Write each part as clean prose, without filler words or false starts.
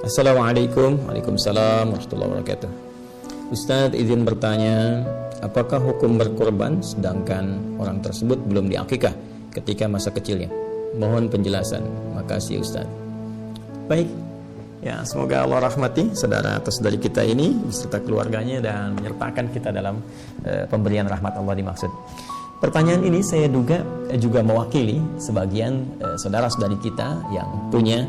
Assalamualaikum. Waalaikumsalam warahmatullahi wabarakatuh. Ustadz izin bertanya, apakah hukum berkorban sedangkan orang tersebut belum diakikah ketika masa kecilnya? Mohon penjelasan. Makasih Ustadz. Baik. Ya, semoga Allah rahmati saudara atau saudari kita ini beserta keluarganya dan menyertakan kita dalam pemberian rahmat Allah dimaksud. Pertanyaan ini saya duga juga mewakili sebagian saudara-saudari kita yang punya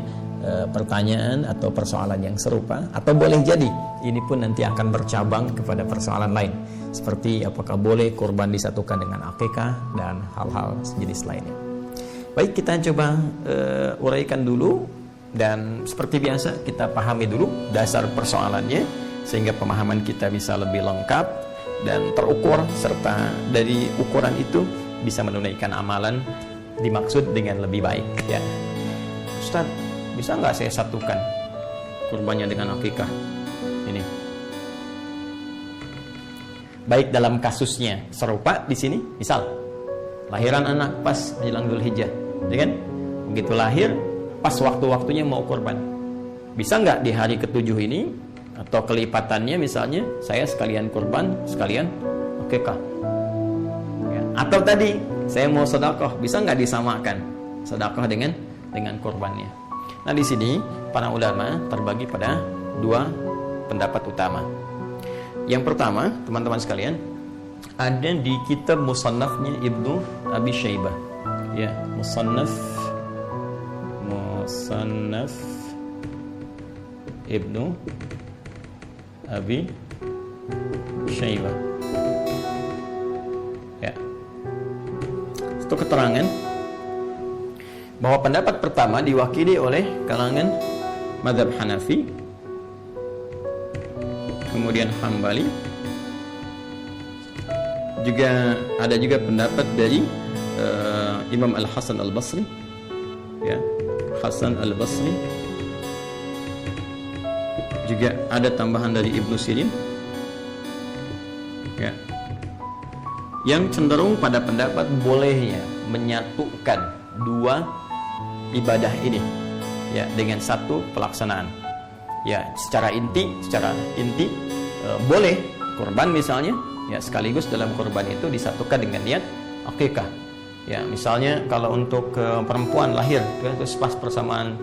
pertanyaan atau persoalan yang serupa, atau boleh jadi ini pun nanti akan bercabang kepada persoalan lain seperti apakah boleh kurban disatukan dengan akikah dan hal-hal sejenis lainnya. Baik, kita coba uraikan dulu. Dan seperti biasa kita pahami dulu dasar persoalannya sehingga pemahaman kita bisa lebih lengkap dan terukur, serta dari ukuran itu bisa menunaikan amalan dimaksud dengan lebih baik ya. Ustaz, bisa nggak saya satukan kurbannya dengan akikah ini? Baik dalam kasusnya serupa di sini, misal lahiran anak pas menjelang Dzulhijjah, ya kan? Begitu lahir pas waktu-waktunya mau kurban, bisa nggak di hari ke-7 ini atau kelipatannya misalnya saya sekalian kurban sekalian akikah ya. Atau tadi saya mau sedekah, bisa nggak disamakan sedekah dengan kurbannya? Nah di sini para ulama terbagi pada dua pendapat utama. Yang pertama, teman-teman sekalian, ada di kitab Musannafnya Ibnu Abi Syaibah ya, Musannaf Ibnu Abi Syaibah ya. Itu keterangan bahwa pendapat pertama diwakili oleh kalangan mazhab Hanafi, kemudian Hambali, juga ada juga pendapat dari Imam Al-Hasan Al-Basri ya, Hasan Al-Basri, juga ada tambahan dari Ibnu Sirin ya, yang cenderung pada pendapat bolehnya menyatukan dua ibadah ini ya dengan satu pelaksanaan ya. Secara inti boleh kurban misalnya ya, sekaligus dalam kurban itu disatukan dengan niat akikah ya. Misalnya kalau untuk perempuan lahir terus pas bersamaan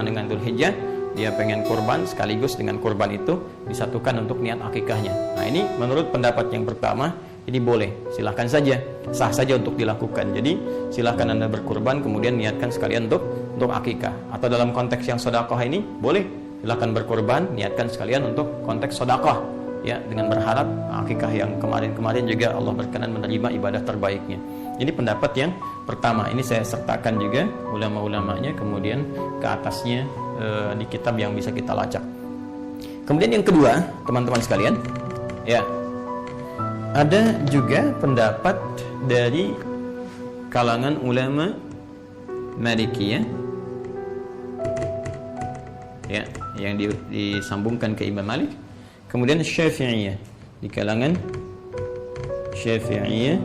dengan Dzulhijjah, dia pengen kurban sekaligus dengan kurban itu disatukan untuk niat akikahnya. Nah ini menurut pendapat yang pertama ini boleh, silahkan saja, sah saja untuk dilakukan. Jadi silahkan Anda berkurban kemudian niatkan sekalian untuk akikah. Atau dalam konteks yang sedekah ini boleh, silahkan berkurban niatkan sekalian untuk konteks sedekah ya, dengan berharap akikah yang kemarin-kemarin juga Allah berkenan menerima ibadah terbaiknya. Ini pendapat yang pertama. Ini saya sertakan juga ulama-ulamanya kemudian ke atasnya di kitab yang bisa kita lacak. Kemudian yang kedua, teman-teman sekalian, ya, ada juga pendapat dari kalangan ulama Malikiyah ya, yang disambungkan ke Imam Malik. Kemudian Syafi'iyah, di kalangan Syafi'iyah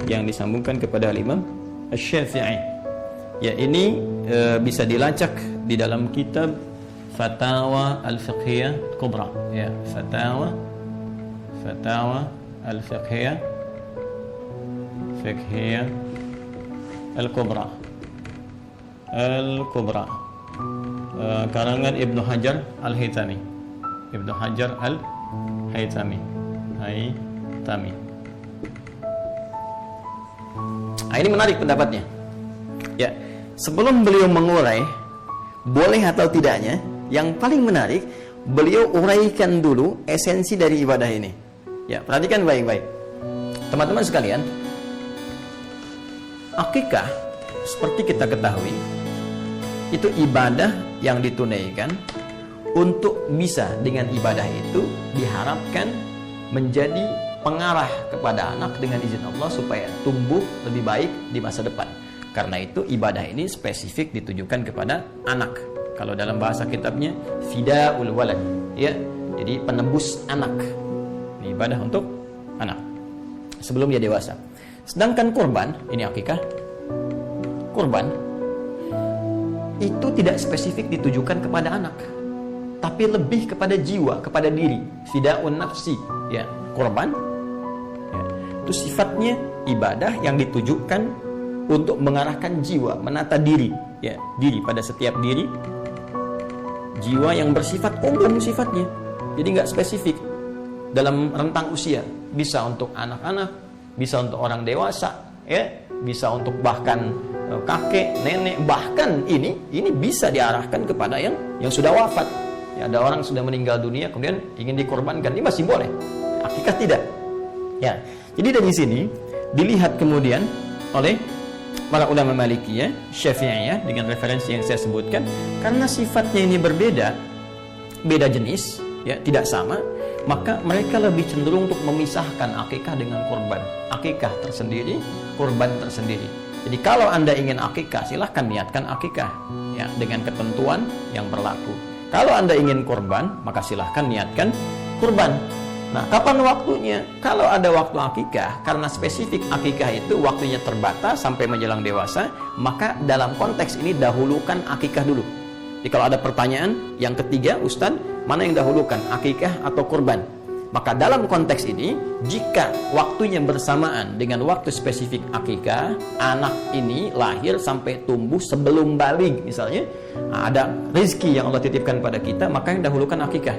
yang disambungkan kepada Imam Asy-Syafi'i. Ya, ini bisa dilacak di dalam kitab Fatawa Al-Fiqhiyah Kubra ya, Fatawa Al-Fiqhiyah Al-Kubra karangan Ibnu Hajar Al-Haytami. Nah, ini menarik pendapatnya. Ya, sebelum beliau mengurai boleh atau tidaknya, yang paling menarik beliau uraikan dulu esensi dari ibadah ini. Ya, perhatikan baik-baik. Teman-teman sekalian, akikah seperti kita ketahui itu ibadah yang ditunaikan untuk bisa dengan ibadah itu diharapkan menjadi pengarah kepada anak dengan izin Allah supaya tumbuh lebih baik di masa depan. Karena itu ibadah ini spesifik ditujukan kepada anak. Kalau dalam bahasa kitabnya fidaul walad, ya. Jadi penebus anak. Ini ibadah untuk anak sebelum dia dewasa. Sedangkan kurban, ini akikah, kurban itu tidak spesifik ditujukan kepada anak. tapi lebih kepada jiwa, kepada diri. Fidaun nafsi, ya, korban. Ya. Itu sifatnya ibadah yang ditujukan untuk mengarahkan jiwa, menata diri, ya, diri pada setiap diri. Jiwa yang bersifat umum sifatnya, jadi nggak spesifik dalam rentang usia. Bisa untuk anak-anak, bisa untuk orang dewasa, ya, bisa untuk bahkan kakek, nenek, bahkan ini bisa diarahkan kepada yang sudah wafat. Ya, ada orang sudah meninggal dunia kemudian ingin dikorbankan, ini masih boleh. Akikah tidak. Ya, jadi dari sini dilihat kemudian oleh para ulama Malikiyah, Syafi'iyah dengan referensi yang saya sebutkan, karena sifatnya ini berbeda, beda jenis, ya, tidak sama, maka mereka lebih cenderung untuk memisahkan akikah dengan kurban. Akikah tersendiri, kurban tersendiri. Jadi kalau Anda ingin akikah, silahkan niatkan akikah, ya, dengan ketentuan yang berlaku. Kalau Anda ingin kurban, maka silahkan niatkan kurban. Nah, kapan waktunya? Kalau ada waktu akikah, karena spesifik akikah itu waktunya terbatas sampai menjelang dewasa, maka dalam konteks ini dahulukan akikah dulu. Jadi kalau ada pertanyaan yang ketiga, Ustadz, mana yang dahulukan, akikah atau kurban? Maka dalam konteks ini, jika waktunya bersamaan dengan waktu spesifik akikah, anak ini lahir sampai tumbuh sebelum baligh misalnya, ada rezeki yang Allah titipkan pada kita, maka yang dahulukan akikah.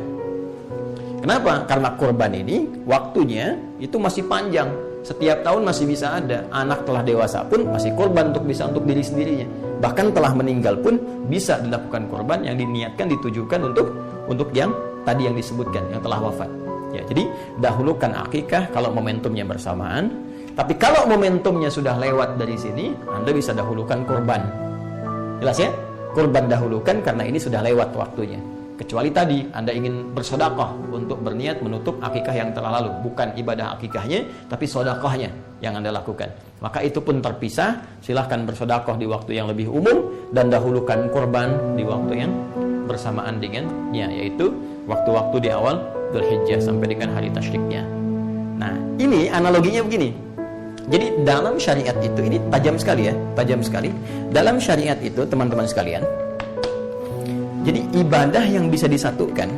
Kenapa? Karena kurban ini waktunya itu masih panjang. Setiap tahun masih bisa ada. Anak telah dewasa pun masih kurban untuk diri sendirinya. Bahkan telah meninggal pun bisa dilakukan kurban yang diniatkan, ditujukan untuk yang tadi yang disebutkan, yang telah wafat. Ya, jadi dahulukan akikah kalau momentumnya bersamaan. Tapi kalau momentumnya sudah lewat dari sini, Anda bisa dahulukan kurban. Jelas ya? Kurban dahulukan karena ini sudah lewat waktunya. Kecuali tadi Anda ingin bersedekah untuk berniat menutup akikah yang telah lalu, bukan ibadah akikahnya tapi sedekahnya yang Anda lakukan, maka itu pun terpisah. Silahkan bersedekah di waktu yang lebih umum dan dahulukan kurban di waktu yang bersamaan dengannya, yaitu waktu-waktu di awal Dzulhijjah sampai dengan hari tasyriknya. Nah, ini analoginya begini. Jadi dalam syariat itu, ini tajam sekali ya, tajam sekali. Dalam syariat itu, teman-teman sekalian, jadi ibadah yang bisa disatukan,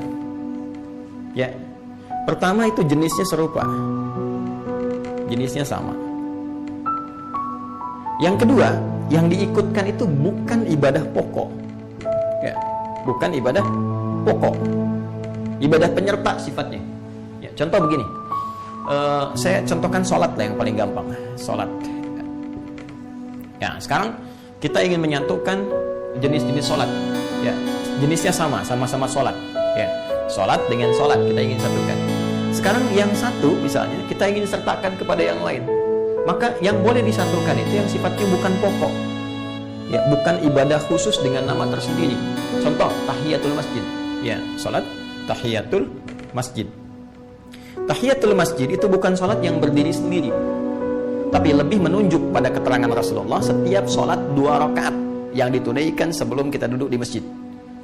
ya, pertama itu jenisnya serupa, jenisnya sama. Yang kedua, yang diikutkan itu bukan ibadah pokok, ya, bukan ibadah pokok, ibadah penyerta sifatnya. Ya, contoh begini, saya contohkan sholat lah yang paling gampang, sholat. Ya, sekarang kita ingin menyatukan jenis-jenis sholat, ya. Jenisnya sama-sama sholat, ya. Sholat dengan sholat kita ingin satukan. Sekarang yang satu misalnya kita ingin sertakan kepada yang lain, maka yang boleh disatukan itu yang sifatnya bukan pokok, ya, bukan ibadah khusus dengan nama tersendiri. Contoh tahiyatul masjid, ya, sholat tahiyatul masjid. Tahiyatul masjid itu bukan sholat yang berdiri sendiri, tapi lebih menunjuk pada keterangan Rasulullah setiap sholat 2 rakaat yang ditunaikan sebelum kita duduk di masjid.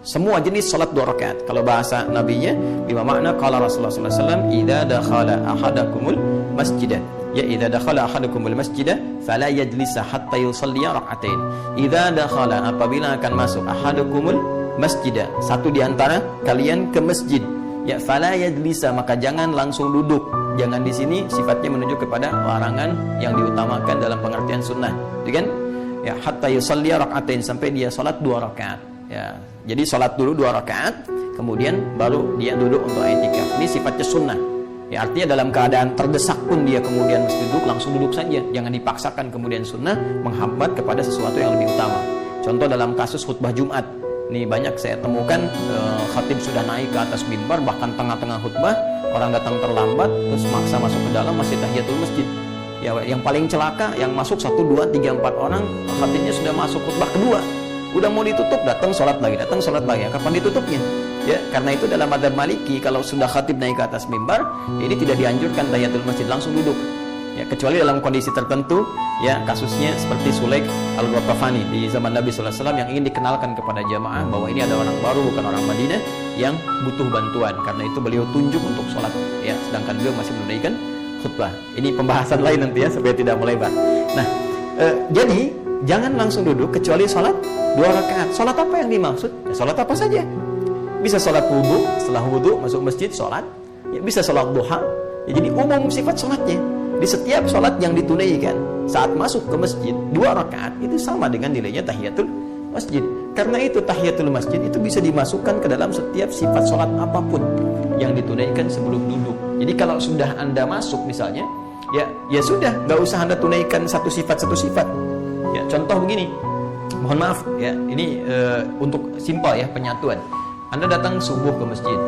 Semua jenis salat 2 rakaat. Kalau bahasa nabinya, bima makna qala Rasulullah sallallahu alaihi wasallam, idza dakhala ahadakumul masjidah, ya, idza dakhala ahadakumul masjidah fala yajlisa hatta yusalli rak'atain. Idza dakhala, apabila akan masuk ahadukumul masjidah, satu di antara kalian ke masjid, ya, fala yajlisa, maka jangan langsung duduk. Jangan di sini sifatnya menuju kepada larangan yang diutamakan dalam pengertian sunnah, kan? Ya, hatta yusalli rak'atain, sampai dia salat 2 rakaat. Ya, jadi sholat dulu 2 rakaat, kemudian baru dia duduk untuk i'tikaf. Ini sifatnya sunnah. Ya, artinya dalam keadaan terdesak pun dia kemudian mesti duduk, langsung duduk saja. Jangan dipaksakan kemudian sunnah menghambat kepada sesuatu yang lebih utama. Contoh dalam kasus khutbah Jumat. Ini banyak saya temukan, khatib sudah naik ke atas mimbar, bahkan tengah-tengah khutbah orang datang terlambat, terus maksa masuk ke dalam, masih tahiyatul masjid. Ya, yang paling celaka yang masuk 1, 2, 3, 4 orang, khatibnya sudah masuk khutbah kedua. Udah mau ditutup, datang sholat lagi. Kapan ditutupnya? Ya, karena itu dalam madzhab Maliki, kalau sudah khatib naik ke atas mimbar, ini tidak dianjurkan tahiyatul masjid, langsung duduk. Ya, kecuali dalam kondisi tertentu, ya, kasusnya seperti Sulaik al-Ghatafani di zaman Nabi sallallahu alaihi wasallam yang ingin dikenalkan kepada jamaah bahwa ini ada orang baru, bukan orang Madinah yang butuh bantuan. Karena itu beliau tunjuk untuk sholat, ya, sedangkan beliau masih menunaikan khutbah. Ini pembahasan lain nanti ya, supaya tidak melebar. Nah, jadi jangan langsung duduk kecuali sholat 2 rakaat. Sholat apa yang dimaksud? Ya, sholat apa saja. Bisa sholat wudhu, setelah wudhu masuk masjid sholat, ya, bisa sholat duha. Ya, jadi umum sifat sholatnya. Di setiap sholat yang ditunaikan saat masuk ke masjid 2 rakaat itu sama dengan nilainya tahiyatul masjid. Karena itu tahiyatul masjid itu bisa dimasukkan ke dalam setiap sifat sholat apapun yang ditunaikan sebelum duduk. Jadi kalau sudah Anda masuk misalnya, ya sudah, nggak usah Anda tunaikan satu sifat. Ya, contoh begini, mohon maaf ya, ini untuk simpel ya penyatuan. Anda datang subuh ke masjid,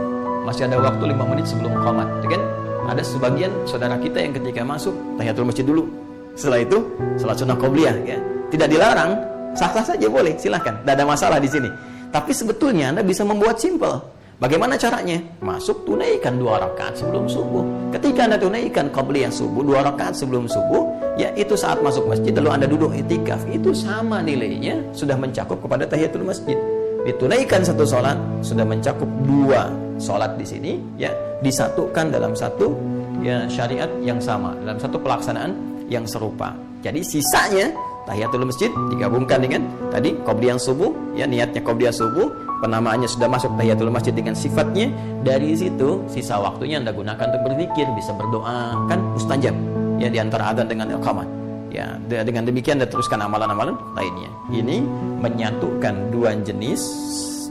masih ada waktu 5 menit sebelum qomat, kan? Ada sebagian saudara kita yang ketika masuk tahiyatul masjid dulu. Setelah itu salat sunnah qobliyah, ya. Tidak dilarang, sah-sah saja boleh, silahkan. Tidak ada masalah di sini. Tapi sebetulnya Anda bisa membuat simpel. Bagaimana caranya? Masuk, tunaikan 2 rakaat sebelum subuh. Ketika Anda tunaikan qobliyah subuh 2 rakaat sebelum subuh, ya itu saat masuk masjid lalu Anda duduk i'tikaf, itu sama nilainya, sudah mencakup kepada tahiyatul masjid. Ditunaikan satu sholat sudah mencakup 2 sholat di sini, ya, disatukan dalam satu ya syariat yang sama, dalam satu pelaksanaan yang serupa. Jadi sisanya tahiyatul masjid digabungkan dengan tadi qobliyah subuh, ya, niatnya qobliyah subuh, penamaannya sudah masuk tahiyatul masjid dengan sifatnya. Dari situ sisa waktunya Anda gunakan untuk berzikir, bisa berdoa, kan mustajab ya, di antara adzan dengan iqamah. Ya, dengan demikian Anda teruskan amalan-amalan lainnya. Ini menyatukan 2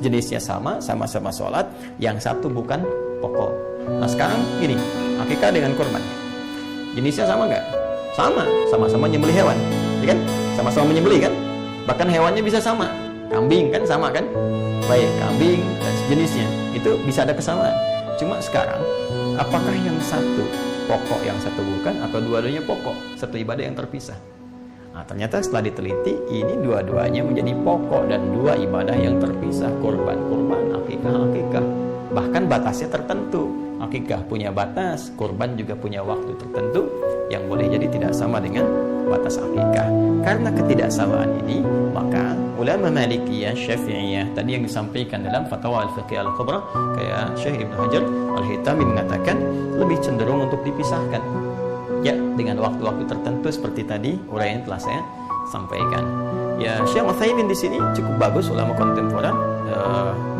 jenisnya sama-sama sholat, yang satu bukan pokok. Nah sekarang gini, akikah dengan kurban, jenisnya sama nggak? Sama-sama nyembelih hewan, ya kan? Sama-sama menyembelih kan? Bahkan hewannya bisa sama, kambing kan sama kan? Baik, kambing dan sejenisnya itu bisa ada kesamaan. Cuma sekarang, apakah yang satu pokok, yang satu bukan, atau dua-duanya pokok, satu ibadah yang terpisah? Nah, ternyata setelah diteliti, ini dua-duanya menjadi pokok dan 2 ibadah yang terpisah. Kurban, akikah. Bahkan batasnya tertentu. Akikah punya batas, kurban juga punya waktu tertentu yang boleh jadi tidak sama dengan batas akikah. Karena ketidaksamaan ini, maka ulama Malikiyah, Syafi'iyah tadi yang disampaikan dalam Fatwa Al-Fiqh Al-Kubra, kayak Syekh Ibnu Hajar Al-Hitami mengatakan lebih cenderung untuk dipisahkan. Ya, dengan waktu-waktu tertentu seperti tadi uraian telah saya sampaikan. Ya, Syekh Utsaimin di sini cukup bagus, ulama kontemporer.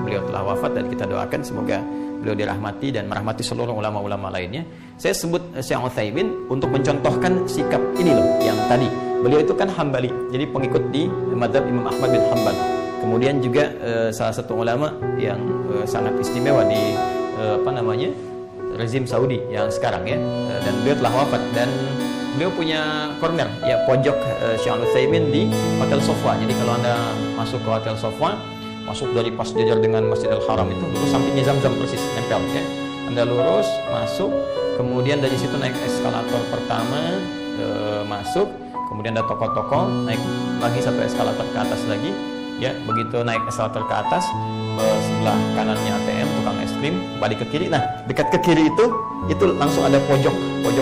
Beliau telah wafat dan kita doakan semoga beliau dirahmati dan merahmati seluruh ulama-ulama lainnya. Saya sebut Syekh Utsaimin untuk mencontohkan sikap ini loh, yang tadi. Beliau itu kan Hambali, jadi pengikut di mazhab Imam Ahmad bin Hanbal. Kemudian juga salah satu ulama yang sangat istimewa di rezim Saudi yang sekarang ya, dan beliau telah wafat, dan beliau punya corner ya, pojok Syekh Utsaimin di Hotel Sofwa. Jadi kalau Anda masuk ke Hotel Sofwa, masuk dari pas jajar dengan Masjidil Haram itu, lurus sampingnya Zamzam persis nempel ya. Anda lurus masuk, kemudian dari situ naik eskalator pertama, masuk, kemudian ada toko-toko, naik lagi satu eskalator ke atas lagi ya. Begitu naik eskalator ke atas, sebelah kanannya ATM, tukang es krim, balik ke kiri. Nah, dekat ke kiri itu langsung ada pojok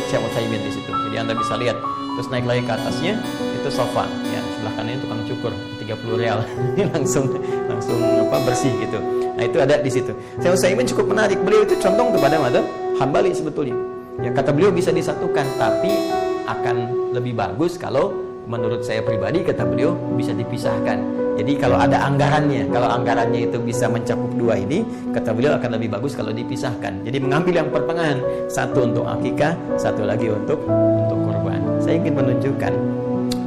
Syekh Utsaimin di situ. Jadi Anda bisa lihat. Terus naik lagi ke atasnya itu sofa ya, sebelah kanannya tukang cukur 30 real. langsung bersih gitu. Nah, itu ada di situ. Syekh Utsaimin cukup menarik. Beliau itu condong kepada mazhab Hambali sebetulnya. Ya, kata beliau bisa disatukan, tapi akan lebih bagus kalau menurut saya pribadi, kata beliau, bisa dipisahkan. Jadi kalau ada anggarannya itu bisa mencakup 2 ini, kata beliau akan lebih bagus kalau dipisahkan. Jadi mengambil yang pertengahan, satu untuk akikah, satu lagi untuk kurban. Saya ingin menunjukkan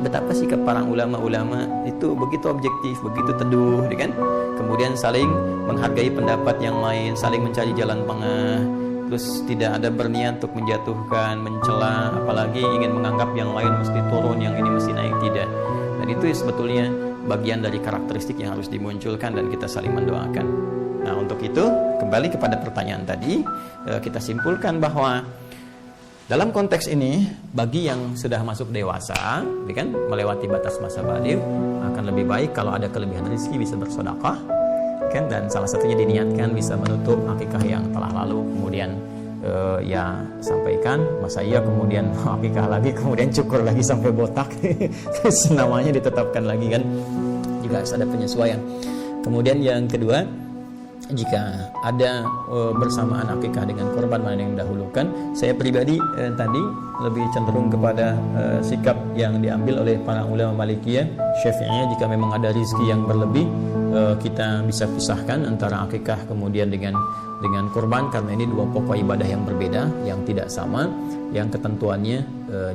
betapa sikap para ulama-ulama itu begitu objektif, begitu teduh, kan? Kemudian saling menghargai pendapat yang lain, saling mencari jalan tengah. Terus tidak ada berniat untuk menjatuhkan, mencela, apalagi ingin menganggap yang lain mesti turun, yang ini mesti naik, tidak. Dan itu sebetulnya bagian dari karakteristik yang harus dimunculkan dan kita saling mendoakan. Nah, untuk itu kembali kepada pertanyaan tadi, kita simpulkan bahwa dalam konteks ini, bagi yang sudah masuk dewasa, kan, melewati batas masa baligh, akan lebih baik kalau ada kelebihan rezeki bisa bersedekah, kan, dan salah satunya diniatkan bisa menutup akikah yang telah lalu, kemudian ya sampaikan masa iya, kemudian akikah lagi, kemudian cukur lagi sampai botak, terus namanya ditetapkan lagi, kan, juga harus ada penyesuaian. Kemudian yang kedua, jika ada bersamaan akikah dengan korban, mana yang didahulukan? Saya pribadi tadi lebih cenderung kepada sikap yang diambil oleh para ulama Malikiyah, Syafi'iyah. Jika memang ada rizki yang berlebih, kita bisa pisahkan antara akikah kemudian dengan kurban, karena ini dua pokok ibadah yang berbeda, yang tidak sama, yang ketentuannya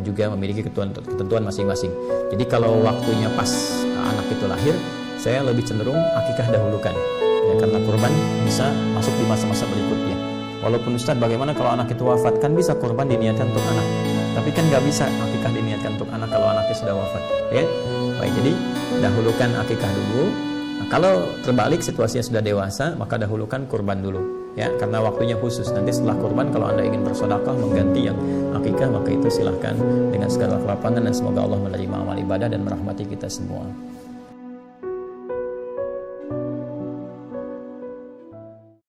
juga memiliki ketentuan masing-masing. Jadi kalau waktunya pas anak itu lahir, saya lebih cenderung akikah dahulukan, ya, karena kurban bisa masuk di masa-masa berikutnya. Walaupun Ustadz, bagaimana kalau anak itu wafat? Kan bisa kurban diniatkan untuk anak, tapi kan nggak bisa akikah diniatkan untuk anak kalau anaknya sudah wafat, ya. Baik, jadi dahulukan akikah dulu. Nah, kalau terbalik situasinya sudah dewasa, maka dahulukan kurban dulu, ya, karena waktunya khusus. Nanti setelah kurban, kalau Anda ingin bersedekah mengganti yang akikah, maka itu silahkan dengan segala kelapangan, dan semoga Allah menerima amal ibadah dan merahmati kita semua.